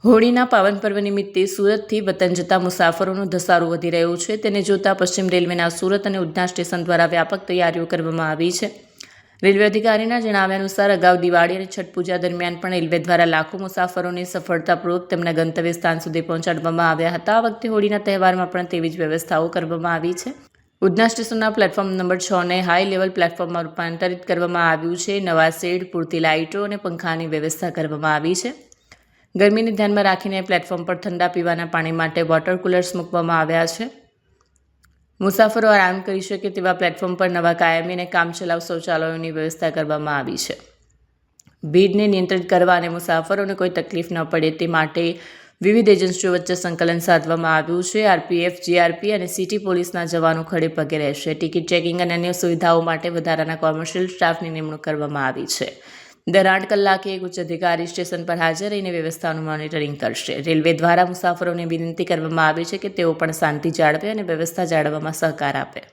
હોળીના પાવન પર્વ નિમિત્તે સુરતથી વતન જતા મુસાફરોનો ધસારો વધી રહ્યો છે. તેને જોતા પશ્ચિમ રેલવેના સુરત અને ઉધના સ્ટેશન દ્વારા વ્યાપક તૈયારીઓ કરવામાં આવી છે. રેલવે અધિકારીના જણાવ્યા અનુસાર અગાઉ દિવાળી અને છઠ પૂજા દરમિયાન પણ રેલવે દ્વારા લાખો મુસાફરોને સફળતાપૂર્વક તેમના ગંતવ્ય સ્થાન સુધી પહોંચાડવામાં આવ્યા હતા. આ વખતે હોળીના તહેવારમાં પણ તેવી જ વ્યવસ્થાઓ કરવામાં આવી છે. ઉધના સ્ટેશનના પ્લેટફોર્મ નંબર 6ને હાઈ લેવલ પ્લેટફોર્મમાં રૂપાંતરિત કરવામાં આવ્યું છે. નવા શેડ, પૂરતી લાઇટો અને પંખાની વ્યવસ્થા કરવામાં આવી છે. ગરમીને ધ્યાનમાં રાખીને પ્લેટફોર્મ પર ઠંડા પીવાના પાણી માટે વોટર કુલર્સ મૂકવામાં આવ્યા છે. મુસાફરો આરામ કરી શકે તેવા પ્લેટફોર્મ પર નવા કાયમી અને કામચલાઉ શૌચાલયોની વ્યવસ્થા કરવામાં આવી છે. ભીડને નિયંત્રિત કરવા અને મુસાફરોને કોઈ તકલીફ ન પડે તે માટે વિવિધ એજન્સીઓ વચ્ચે સંકલન સાધવામાં આવ્યું છે. આરપીએફ, જીઆરપી અને સિટી પોલીસના જવાનો ખડે પગે રહેશે. ટિકિટ ચેકિંગ અને અન્ય સુવિધાઓ માટે વધારાના કોમર્શિયલ સ્ટાફની નિમણૂક કરવામાં આવી છે. દર 8 કલાકે એક ઉચ્ચ અધિકારી સ્ટેશન પર હાજર રહીને વ્યવસ્થાનું મોનિટરિંગ કરશે. રેલવે દ્વારા મુસાફરોને વિનંતી કરવામાં આવી છે કે તેઓ પણ શાંતિ જાળવે અને વ્યવસ્થા જાળવવામાં સહકાર આપે.